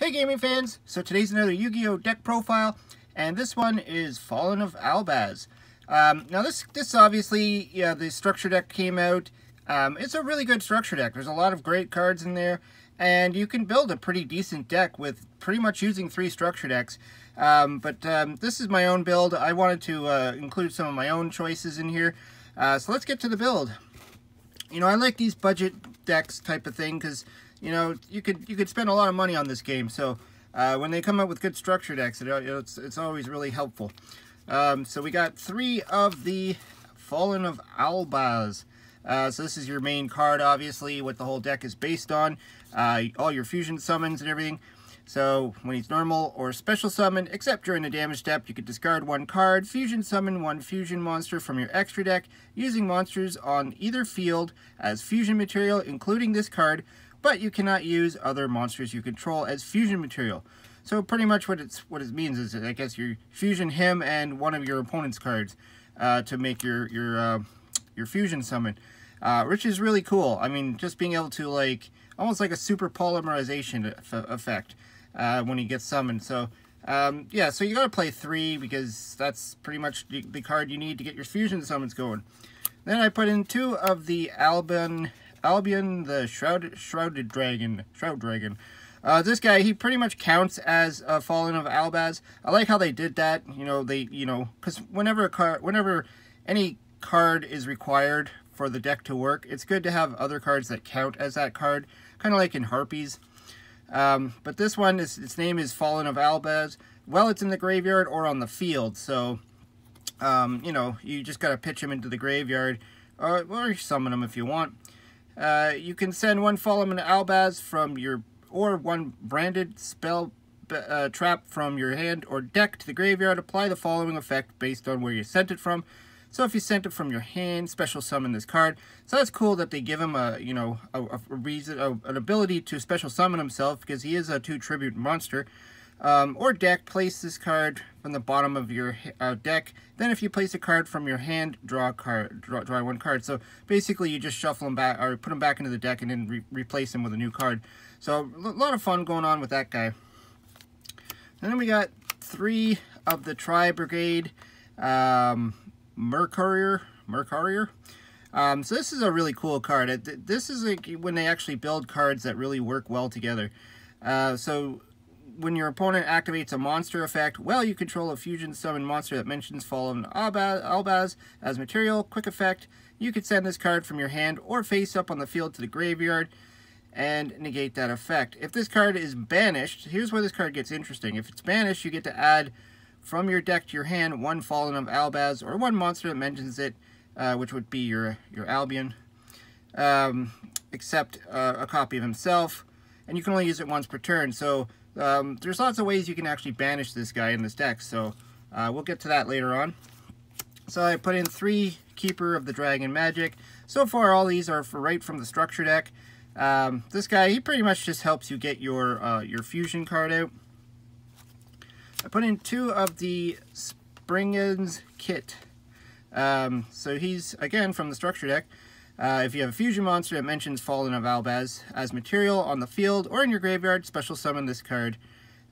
Hey gaming fans! So today's another Yu-Gi-Oh! Deck profile, and this one is Fallen of Albaz. Now this obviously, the structure deck came out. It's a really good structure deck. There's a lot of great cards in there, and you can build a pretty decent deck with pretty much using 3 structure decks. This is my own build. I wanted to include some of my own choices in here. So let's get to the build. I like these budget decks type of thing because you could spend a lot of money on this game. So when they come out with good structure decks, it's always really helpful. So we got 3 of the Fallen of Albaz. So this is your main card, obviously, what the whole deck is based on. All your fusion summons and everything. So when he's normal or special summon, except during the damage step, you could discard 1 card, fusion summon 1 fusion monster from your extra deck, using monsters on either field as fusion material, including this card, but you cannot use other monsters you control as fusion material. So pretty much what it means is, I guess, you fusion him and one of your opponent's cards to make your fusion summon, which is really cool. I mean, just being able to almost like a super polymerization effect when he gets summoned. So yeah, so you gotta play 3 because that's pretty much the card you need to get your fusion summons going. Then I put in 2 of the Albion, the Shroud Dragon. This guy, he pretty much counts as a Fallen of Albaz. I like how they did that. Because whenever any card is required for the deck to work, it's good to have other cards that count as that card, kind of like in Harpies. But this one, its name is Fallen of Albaz. Well, it's in the graveyard or on the field, so you just gotta pitch him into the graveyard, or summon him if you want. You can send 1 Fallen of Albaz from or 1 branded spell trap from your hand or deck to the graveyard. Apply the following effect based on where you sent it from. So if you sent it from your hand, special summon this card. So that's cool that they give him a an ability to special summon himself, because he is a 2 tribute monster. Or deck, place this card from the bottom of your deck. Then if you place a card from your hand, draw a card, draw 1 card. So basically you just shuffle him back, or put him back into the deck and then replace him with a new card. So a lot of fun going on with that guy. And then we got 3 of the Tri-Brigade Mercourier. So this is a really cool card. This is when they actually build cards that really work well together. So when your opponent activates a monster effect, well, you control a fusion summon monster that mentions Fallen Albaz as material. Quick effect, you could send this card from your hand or face up on the field to the graveyard and negate that effect. If this card is banished, here's where this card gets interesting. If it's banished, you get to add from your deck to your hand 1 Fallen of Albaz or 1 monster that mentions it, which would be your Albion, except a copy of himself, and you can only use it once per turn. So there's lots of ways you can actually banish this guy in this deck, so we'll get to that later on. So I put in 3 Keeper of the Dragon Magic. So far all these are right from the structure deck. This guy, he pretty much just helps you get your fusion card out. I put in 2 of the Springen's Kit. So he's, again, from the structure deck. If you have a fusion monster that mentions Fallen of Albaz as material on the field or in your graveyard, special summon this card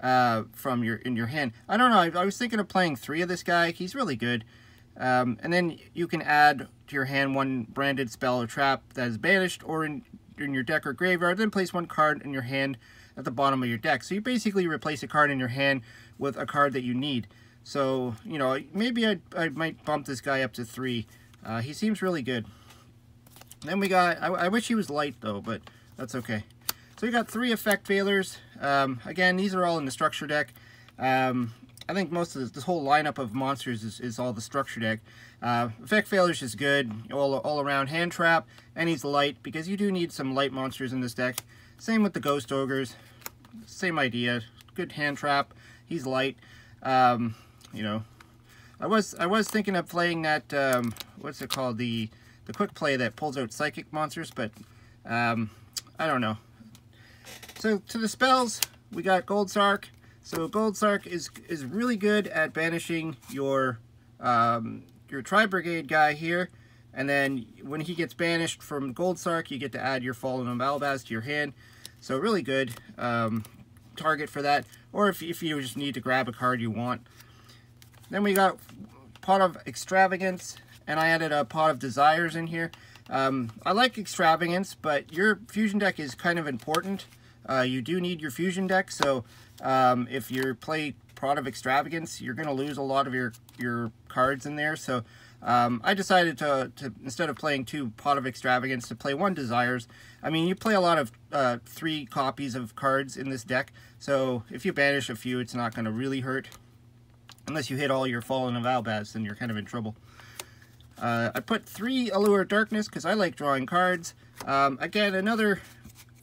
from your hand. I don't know, I was thinking of playing 3 of this guy. He's really good. And then you can add to your hand 1 branded spell or trap that is banished or in your deck or graveyard, then place 1 card in your hand at the bottom of your deck. So you basically replace a card in your hand with a card that you need. So, maybe I might bump this guy up to 3. He seems really good. Then we got, I wish he was light though, but that's okay. So we got 3 effect failures. Again, these are all in the structure deck. I think most of this whole lineup of monsters is all the structure deck. Effect failures is good, all around hand trap, and he's light because you do need some light monsters in this deck. Same with the Ghost Ogres, same idea, good hand trap, he's light. I was thinking of playing that, what's it called, the quick play that pulls out psychic monsters, but I don't know. So to the spells, we got Gold Sark. So Gold Sark is really good at banishing your Tri-Brigade guy here, and then when he gets banished from Gold Sark, you get to add your Fallen of Albaz to your hand. So really good. target for that, or if you just need to grab a card you want. Then we got Pot of Extravagance, and I added a Pot of Desires in here. I like Extravagance, but your fusion deck is kind of important. You do need your fusion deck, so if you play Pot of Extravagance, you're going to lose a lot of your cards in there. So I decided to instead of playing 2 Pot of Extravagance, to play 1 Desires. I mean, you play a lot of 3 copies of cards in this deck, so if you banish a few, it's not going to really hurt. Unless you hit all your Fallen of Albaz, then you're kind of in trouble. I put 3 Allure of Darkness because I like drawing cards. Again, another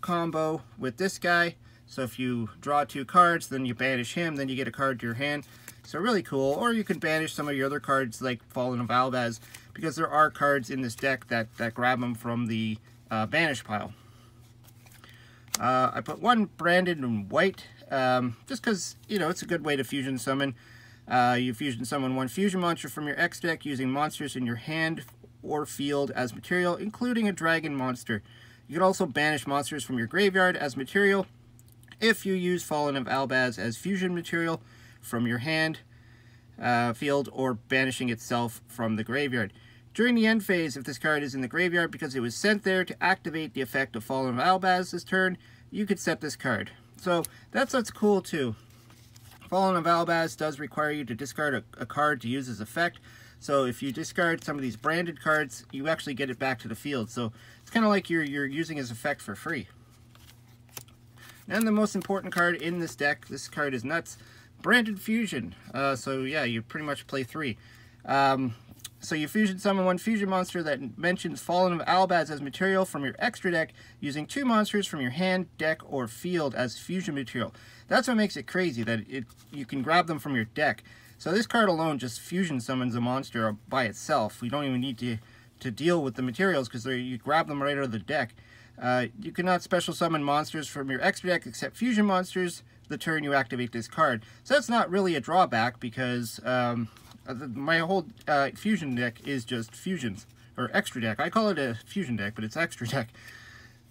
combo with this guy. So if you draw 2 cards, then you banish him, then you get a card to your hand. So really cool. Or you can banish some of your other cards like Fallen of Albaz, because there are cards in this deck that grab them from the banish pile. I put 1 Branded in White, just because, you know, it's a good way to fusion summon. You fusion summon 1 fusion monster from your X deck using monsters in your hand or field as material, including a dragon monster. You can also banish monsters from your graveyard as material if you use Fallen of Albaz as fusion material from your hand, field, or banishing itself from the graveyard. During the end phase, if this card is in the graveyard because it was sent there to activate the effect of Fallen of Albaz this turn, you could set this card. So that's cool too. Fallen of Albaz does require you to discard a card to use as effect. So if you discard some of these branded cards, you actually get it back to the field. So it's kind of like you're using his effect for free. And the most important card in this deck, this card is nuts, Branded Fusion. So yeah, you pretty much play 3. So you fusion summon 1 fusion monster that mentions Fallen of Albaz as material from your extra deck using 2 monsters from your hand, deck, or field as fusion material. That's what makes it crazy, that you can grab them from your deck. So this card alone just fusion summons a monster by itself. We don't even need to deal with the materials because you grab them right out of the deck. You cannot special summon monsters from your extra deck except fusion monsters the turn you activate this card. So that's not really a drawback because my whole fusion deck is just fusions, or extra deck. I call it a fusion deck, but it's extra deck.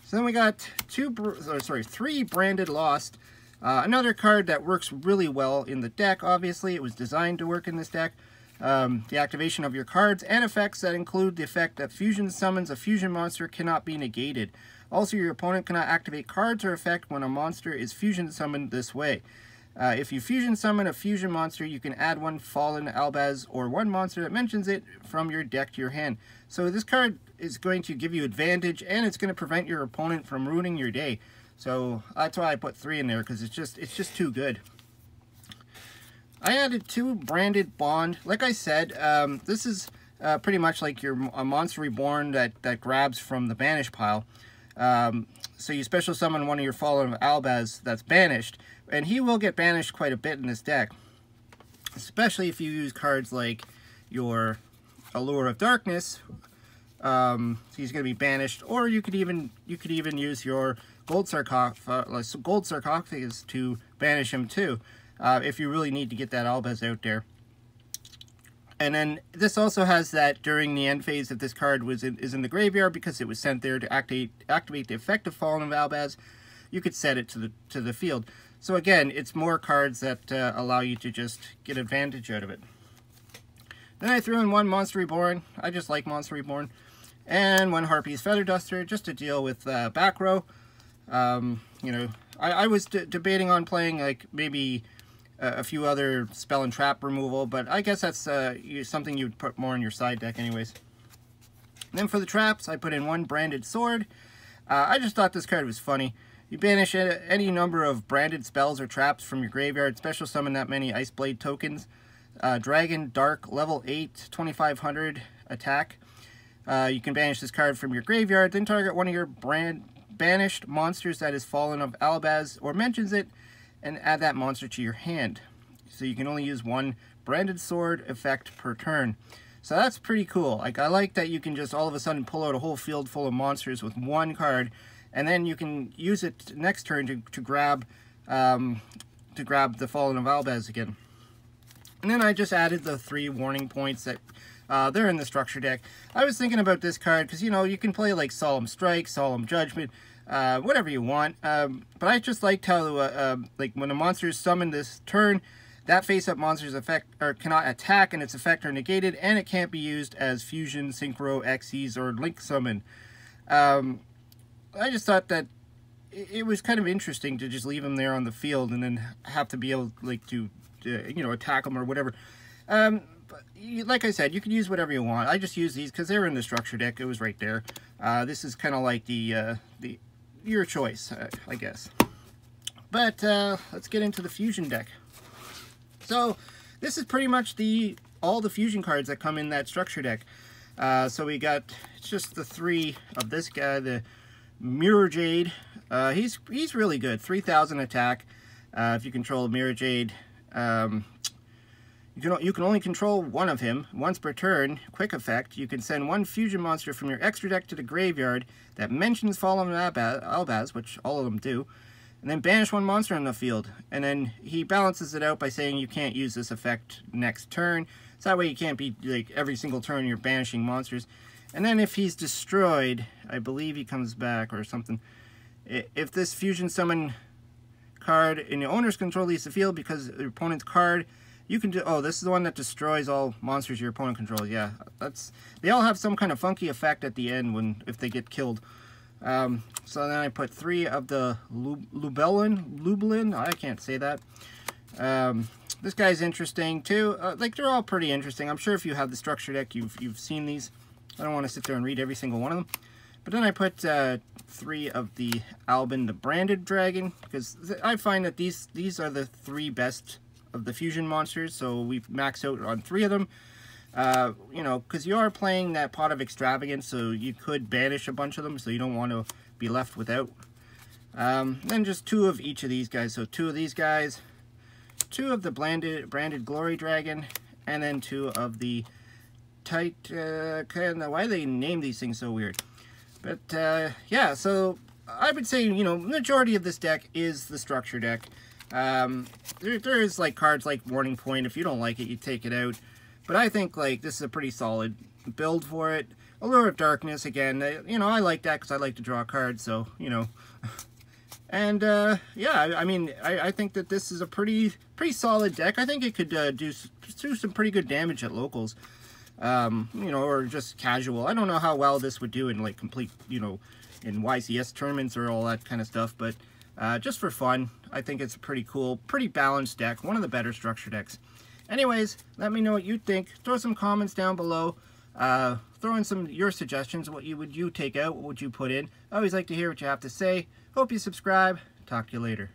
So then we got 3 Branded Lost. Another card that works really well in the deck. Obviously, it was designed to work in this deck. The activation of your cards and effects that include the effect that fusion summons a fusion monster cannot be negated. Also, your opponent cannot activate cards or effect when a monster is fusion summoned this way. If you fusion summon a fusion monster, you can add 1 Fallen Albaz or 1 monster that mentions it from your deck to your hand. So this card is going to give you advantage, and it's going to prevent your opponent from ruining your day. So that's why I put 3 in there, because it's just too good. I added 2 Branded Bond. Like I said, this is pretty much like a Monster Reborn that grabs from the banish pile. So you special summon 1 of your Fallen of Albaz that's banished, and he will get banished quite a bit in this deck, especially if you use cards like your Allure of Darkness. He's going to be banished, or you could even use your Gold Sarcophagus to banish him too, if you really need to get that Albaz out there. And then this also has that during the end phase, if this card is in the graveyard because it was sent there to activate the effect of Fallen of Albaz, you could set it to the field. So again, it's more cards that allow you to just get advantage out of it. Then I threw in 1 Monster Reborn. I just like Monster Reborn. And 1 Harpy's Feather Duster just to deal with back row. You know, I was debating on playing like maybe a few other spell and trap removal, but I guess that's something you would put more in your side deck anyways. And then for the traps, I put in 1 Branded Sword. I just thought this card was funny. You banish any number of branded spells or traps from your graveyard, special summon that many Ice Blade tokens. Dragon Dark, level 8, 2500 attack. You can banish this card from your graveyard, then target 1 of your banished monsters that is Fallen of Albaz or mentions it, and add that monster to your hand. So you can only use 1 Branded Sword effect per turn. So that's pretty cool. Like, I like that you can just all of a sudden pull out a whole field full of monsters with 1 card, and then you can use it next turn to grab the Fallen of Albaz again. And then I just added the 3 warning points that they're in the structure deck. I was thinking about this card because, you know, you can play like Solemn Strike, Solemn Judgment. whatever you want. But I just liked how, like, when a monster is summoned this turn, that face-up monster's effect cannot attack, and its effect are negated, and it can't be used as fusion, synchro, Xyz, or link summon. I just thought that it was kind of interesting to just leave him there on the field and then have to be able, like, to you know, attack him or whatever. But like I said, you can use whatever you want. I just use these because they were in the structure deck. It was right there. This is kind of like your choice, I guess. But let's get into the fusion deck. So this is pretty much all the fusion cards that come in that structure deck. So we got, it's just the 3 of this guy, the Mirror Jade. He's really good. 3,000 attack. If you control Mirror Jade, you can only control one of him once per turn. Quick effect: you can send one fusion monster from your extra deck to the graveyard that mentions Fallen Albaz, which all of them do, and then banish one monster on the field. And then he balances it out by saying you can't use this effect next turn. So that way you can't be, like, every single turn you're banishing monsters. And then if he's destroyed, I believe he comes back or something. If this fusion summon card in your owner's control leaves the field because your opponent's card, you can do, oh, this is the one that destroys all monsters your opponent controls. Yeah, they all have some kind of funky effect at the end if they get killed. So then I put 3 of the Lubelin, I can't say that. This guy's interesting too. Like, they're all pretty interesting. I'm sure if you have the structure deck, you've seen these. I don't want to sit there and read every single one of them. But then I put 3 of the Albaz, the branded dragon, because I find that these are the 3 best of the fusion monsters. So we've maxed out on 3 of them. You know, because you are playing that Pot of Extravagance, so you could banish a bunch of them, so you don't want to be left without. Then just 2 of each of these guys. So 2 of these guys, 2 of the branded Glory Dragon, and then 2 of the why do they name these things so weird? But yeah, so I would say, you know, majority of this deck is the structure deck. There is, like, cards like Warning Point. If you don't like it, you take it out. But I think, like, this is a pretty solid build for it. Allure of Darkness, again, you know, I like that because I like to draw cards, so, you know. And, yeah, I mean, I think that this is a pretty solid deck. I think it could do some pretty good damage at locals. You know, or just casual. I don't know how well this would do in, like, complete, you know, in YCS tournaments or all that kind of stuff, but just for fun, I think it's a pretty cool, pretty balanced deck. One of the better structure decks. Anyways, let me know what you think. Throw some comments down below. Throw in some your suggestions. What would you take out? What would you put in? I always like to hear what you have to say. Hope you subscribe. Talk to you later.